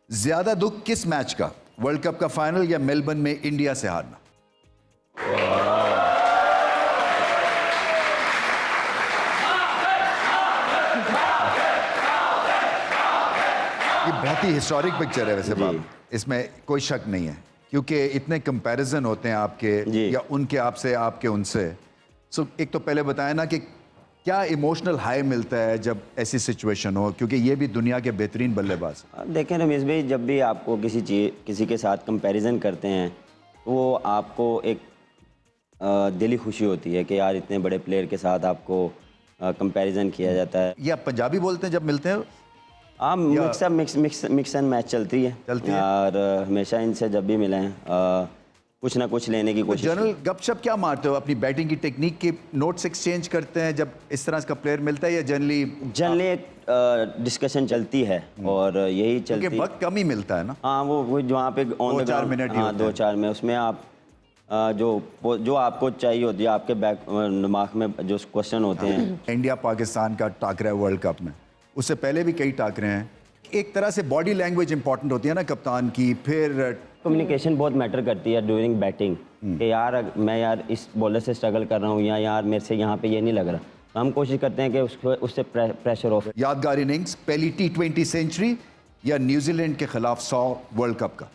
ज्यादा दुख किस मैच का, वर्ल्ड कप का फाइनल या मेलबर्न में इंडिया से हारना? ये बहुत ही हिस्टोरिक पिक्चर है वैसे बाब, इसमें कोई शक नहीं है क्योंकि इतने कंपैरिजन होते हैं आपके या उनके आपसे, आपके उनसे। सो एक तो पहले बताया ना कि क्या इमोशनल हाई मिलता है जब ऐसी सिचुएशन हो, क्योंकि ये भी दुनिया के बेहतरीन बल्लेबाज। देखें रमेश भाई, जब भी आपको किसी के साथ कंपैरिजन करते हैं तो वो आपको एक दिली खुशी होती है कि यार इतने बड़े प्लेयर के साथ आपको कंपैरिजन किया जाता है। या पंजाबी बोलते हैं जब मिलते हैं? हाँ, मिक्स एंड मैच चलती है और हमेशा इनसे जब भी मिले हैं कुछ ना कुछ लेने की कोशिश। जनरल गपशप क्या मारते हो, अपनी बैटिंग की टेक्निक के नोट्स एक्सचेंज करते हैं जब इस तरह का प्लेयर मिलता है, या जनरली एक डिस्कशन चलती है और यही चलती है। वक्त कम ही मिलता है ना। हाँ, वो वहाँ पे ऑन द 2-4 मिनट, हाँ 2-4 में उसमें आप जो आपको चाहिए होती है, आपके दिमाग में जो क्वेश्चन होते हैं। इंडिया पाकिस्तान का टाकरा है वर्ल्ड कप में, उससे पहले भी कई टाकरे हैं। एक तरह से बॉडी लैंग्वेज इंपॉर्टेंट होती है ना कप्तान की, फिर कम्युनिकेशन बहुत मैटर करती है ड्यूरिंग बैटिंग कि यार मैं इस बॉलर से स्ट्रगल कर रहा हूँ या यार मेरे से यहाँ पे ये नहीं लग रहा, तो हम कोशिश करते हैं कि उससे प्रेशर ऑफ। यादगार इनिंग्स, पहली T20 सेंचुरी या न्यूजीलैंड के खिलाफ 100 वर्ल्ड कप का?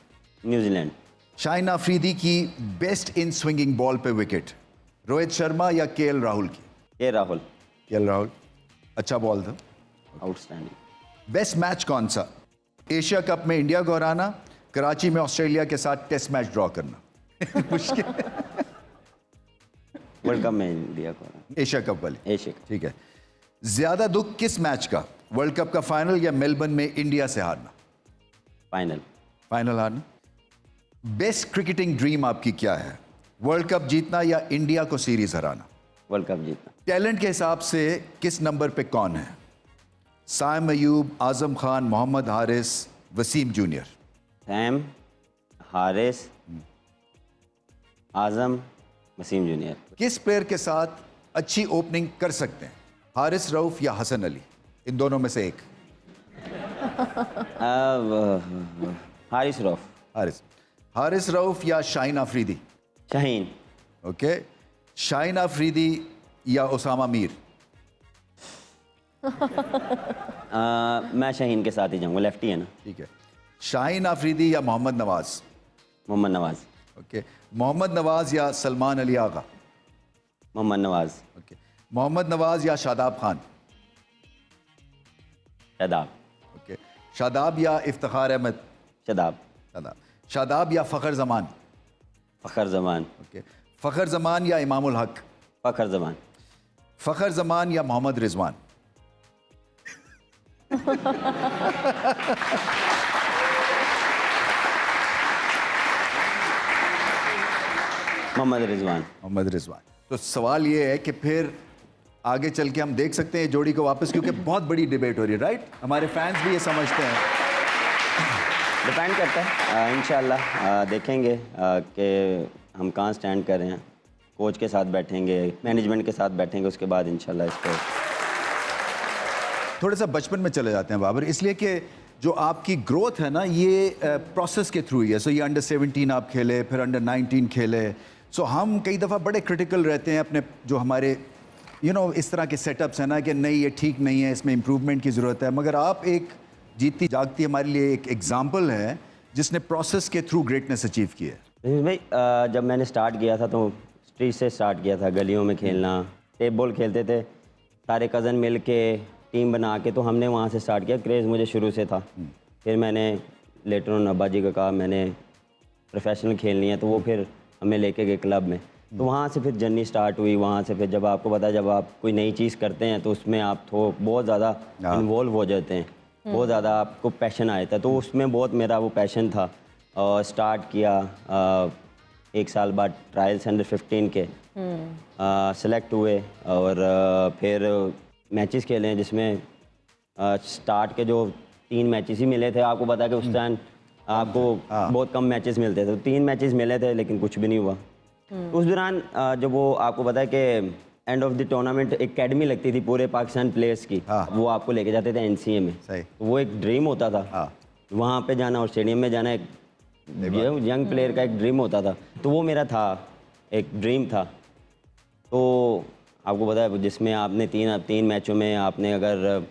न्यूजीलैंड। शाहिन अफरीदी की बेस्ट इन स्विंगिंग बॉल पे विकेट, रोहित शर्मा या KL राहुल की? राहुल। KL राहुल अच्छा बॉल था, आउटस्टैंडिंग। बेस्ट मैच कौन सा? एशिया कप में इंडिया को हराना, कराची में ऑस्ट्रेलिया के साथ टेस्ट मैच ड्रॉ करना? मुश्किल। वर्ल्ड कप में इंडिया को, एशिया कप वाली। Asia cup. ठीक है। ज्यादा दुख किस मैच का, वर्ल्ड कप का फाइनल या मेलबर्न में इंडिया से हारना? फाइनल। फाइनल हारना। बेस्ट क्रिकेटिंग ड्रीम आपकी क्या है, वर्ल्ड कप जीतना या इंडिया को सीरीज हराना? वर्ल्ड कप जीतना। टैलेंट के हिसाब से किस नंबर पे कौन है, साइम अयूब, आजम खान, मोहम्मद हारिस, वसीम जूनियर? सैम, हारिस, आजम, वसीम जूनियर। किस प्लेयर के साथ अच्छी ओपनिंग कर सकते हैं, हारिस रऊफ या हसन अली? इन दोनों में से एक। हारिस रऊफ। हारिस रऊफ या शाहीन अफरीदी? शाहीन। ओके। शाहीन अफरीदी या उसामा मीर? मैं शाहीन के साथ ही जाऊंगा, लेफ्टी है ना। ठीक है। शाहीन अफरीदी या मोहम्मद नवाज? मोहम्मद नवाज। ओके। मोहम्मद नवाज या सलमान अली आगा? मोहम्मद नवाज। ओके। मोहम्मद नवाज या शादाब खान? शादाब। ओके। शादाब या इफ्तिखार अहमद? शादाब। शादाब या फ़खर जमान? फ़खर जमान। ओके। फ़खर जमान या इमामुल हक? फ़खर जमान। फ़खर जमान या मोहम्मद रिजवान? मोहम्मद रिजवान। मोहम्मद रिजवान। तो सवाल ये है कि फिर आगे चल के हम देख सकते हैं जोड़ी को वापस, क्योंकि बहुत बड़ी डिबेट हो रही है, राइट? हमारे फैंस भी ये समझते हैं। डिपेंड करता है, इंशाल्लाह देखेंगे कि हम कहाँ स्टैंड कर रहे हैं। कोच के साथ बैठेंगे, मैनेजमेंट के साथ बैठेंगे, उसके बाद इंशाल्लाह इसको। थोड़ा सा बचपन में चले जाते हैं बाबर, इसलिए कि जो आपकी ग्रोथ है ना, ये प्रोसेस के थ्रू ही है। सो ये अंडर 17 आप खेले, फिर अंडर 19 खेले। सो हम कई दफ़ा बड़े क्रिटिकल रहते हैं अपने जो हमारे इस तरह के सेटअप्स हैं ना, कि नहीं ये ठीक नहीं है, इसमें इम्प्रूवमेंट की ज़रूरत है। मगर आप एक जीतती जागती हमारे लिए एक एग्जाम्पल है जिसने प्रोसेस के थ्रू ग्रेटनेस अचीव की है। भाई जब मैंने स्टार्ट किया था तो स्ट्रीट से स्टार्ट किया था, गलियों में खेलना, टेप बॉल खेलते थे सारे कज़न मिल के, टीम बना के, तो हमने वहाँ से स्टार्ट किया। क्रेज़ मुझे शुरू से था। फिर मैंने लेटर ऑन अब्बा जी को कहा मैंने प्रोफेशनल खेलनी है, तो वो फिर हमें लेके गए क्लब में। तो वहाँ से फिर जर्नी स्टार्ट हुई। वहाँ से फिर जब आपको पता है, जब आप कोई नई चीज़ करते हैं तो उसमें आप तो बहुत ज़्यादा इन्वॉल्व हो जाते हैं, बहुत ज़्यादा आपको पैशन आता है। तो उसमें बहुत मेरा वो पैशन था और स्टार्ट किया। 1 साल बाद ट्रायल्स अंडर 15 के सेलेक्ट हुए और फिर मैचेस खेले, जिसमें स्टार्ट के जो 3 मैचेस ही मिले थे। आपको पता है कि उस टाइम आपको बहुत कम मैचेस मिलते थे, तो 3 मैचेस मिले थे लेकिन कुछ भी नहीं हुआ। उस दौरान जब वो आपको पता है कि end of the tournament academy लगती थी पूरे पाकिस्तान प्लेयर्स की, वो आपको लेके जाते थे NCA में। सही। वो एक ड्रीम होता था। वहाँ पे जाना और स्टेडियम में जाना एक यंग प्लेयर का एक ड्रीम होता था, तो वो मेरा था, एक ड्रीम था। तो आपको पता है जिसमें आपने तीन मैचों में आपने अगर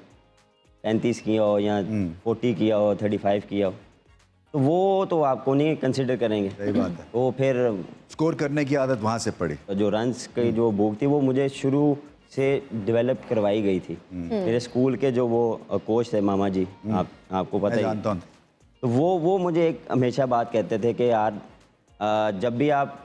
35 किया हो या 40 किया हो, 35 किया हो, तो वो तो आपको नहीं कंसिडर करेंगे। सही बात है। तो फिर स्कोर करने की आदत वहाँ से पड़ी। जो रन्स की जो भूख थी वो मुझे शुरू से डेवलप करवाई गई थी। मेरे स्कूल के जो वो कोच थे मामा जी, आपको पता मैं ही, जानता हूँ। तो वो मुझे एक हमेशा बात कहते थे कि यार जब भी आप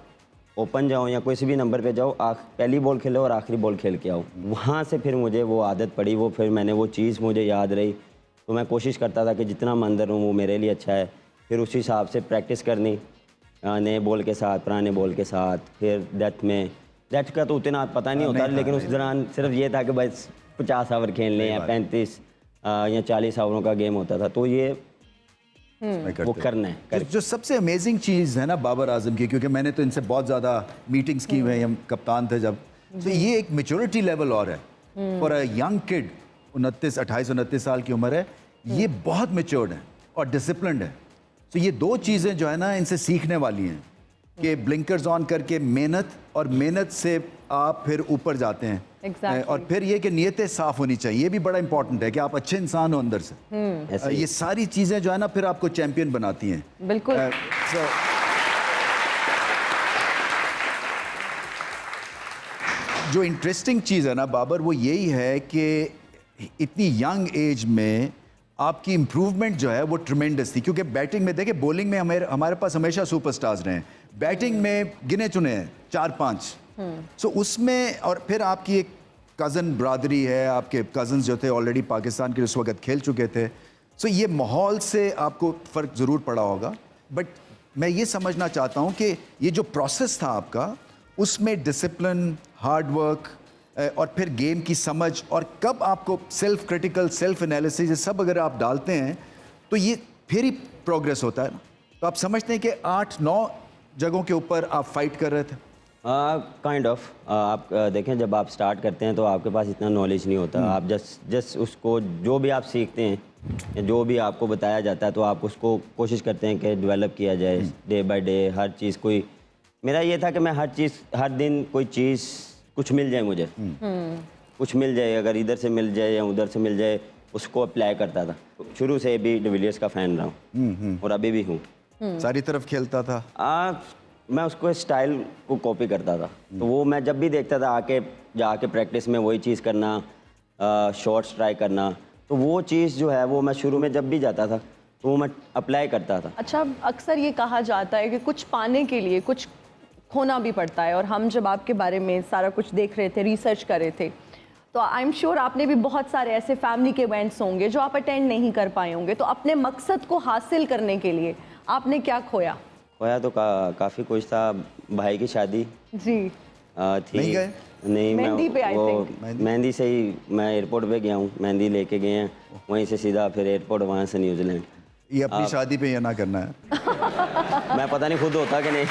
ओपन जाओ या किसी भी नंबर पे जाओ, पहली बॉल खेलो और आखिरी बॉल खेल के आओ। वहाँ से फिर मुझे वो आदत पड़ी, वो फिर मैंने वो चीज़ मुझे याद रही। तो मैं कोशिश करता था कि जितना मैं अंदर हूँ वो मेरे लिए अच्छा है। फिर उसी हिसाब से प्रैक्टिस करनी, नए बॉल के साथ, पुराने बॉल के साथ। फिर डेथ का तो उतना पता नहीं होता, लेकिन उस दौरान सिर्फ ये था कि बस 50 ओवर खेलने हैं, 35 या 40 ओवरों का गेम होता था। तो ये वो करना है। जो सबसे अमेजिंग चीज़ है ना बाबर आजम की, क्योंकि मैंने तो इनसे बहुत ज़्यादा मीटिंग्स की हुई हैं, हम कप्तान थे जब, तो ये एक मैच्योरिटी लेवल और है फॉर अ यंग किड। 28-29 साल की उम्र है, ये बहुत मैच्योर्ड है और डिसिप्लिन्ड है। तो ये दो चीज़ें जो है ना इनसे सीखने वाली हैं कि ब्लिंकर्स ऑन करके मेहनत से आप फिर ऊपर जाते हैं। Exactly. और फिर ये कि नीयतें साफ होनी चाहिए, ये भी बड़ा इंपॉर्टेंट है कि आप अच्छे इंसान हो अंदर से। ऐसे ही। ये सारी चीज़ें जो है ना फिर आपको चैंपियन बनाती हैं। बिल्कुल। जो इंटरेस्टिंग चीज़ है ना बाबर, वो यही है कि इतनी यंग एज में आपकी इम्प्रूवमेंट जो है वो ट्रिमेंडस थी। क्योंकि बैटिंग में देखे, बॉलिंग में हमारे पास हमेशा सुपरस्टार्स रहे हैं, बैटिंग में गिने चुने हैं 4-5। सो उसमें और फिर आपकी एक कज़न ब्रादरी है, आपके कज़न्स जो थे ऑलरेडी पाकिस्तान के उस वक्त खेल चुके थे। सो ये माहौल से आपको फ़र्क ज़रूर पड़ा होगा। बट मैं ये समझना चाहता हूँ कि ये जो प्रोसेस था आपका, उसमें डिसिप्लिन, हार्ड वर्क और फिर गेम की समझ, और कब आपको सेल्फ क्रिटिकल, सेल्फ एनालिसिस, ये सब अगर आप डालते हैं तो ये फिर ही प्रोग्रेस होता है ना। तो आप समझते हैं कि 8-9 जगहों के ऊपर आप फाइट कर रहे थे। काइंड ऑफ आप देखें, जब आप स्टार्ट करते हैं तो आपके पास इतना नॉलेज नहीं होता। आप जस्ट उसको जो भी आप सीखते हैं या जो भी आपको बताया जाता है, तो आप उसको कोशिश करते हैं कि डेवलप किया जाए डे बाय डे। हर चीज़ कोई, मेरा ये था कि मैं हर दिन कोई चीज़ कुछ मिल जाए मुझे, कुछ मिल जाए, अगर इधर से मिल जाए या उधर से मिल जाए, उसको अप्लाई करता था। शुरू से भी डिविलियर्स का फ़ैन रहा हूँ और अभी भी हूँ। सारी तरफ खेलता था। मैं उसको स्टाइल को कॉपी करता था। तो वो मैं जब भी देखता था जाके प्रैक्टिस में वही चीज़ करना, शॉट्स ट्राई करना, तो वो चीज़ जो है वो मैं शुरू में जब भी जाता था तो वो मैं अप्लाई करता था। अच्छा, अक्सर ये कहा जाता है कि कुछ पाने के लिए कुछ खोना भी पड़ता है, और हम जब आपके बारे में सारा कुछ देख रहे थे, रिसर्च कर रहे थे, तो आई एम श्योर आपने भी बहुत सारे ऐसे फैमिली के इवेंट्स होंगे जो आप अटेंड नहीं कर पाए होंगे। तो अपने मकसद को हासिल करने के लिए आपने क्या खोया? खोया तो काफ़ी कुछ था। भाई की शादी जी थी। नहीं गए? नहीं, मेहंदी पे I वो think। मेहंदी से ही मैं एयरपोर्ट पे गया हूँ, मेहंदी लेके गए हैं, वहीं से सीधा फिर एयरपोर्ट, वहाँ से न्यूजीलैंड। ये अपनी शादी पे ये ना करना है। मैं पता नहीं खुद होता कि नहीं।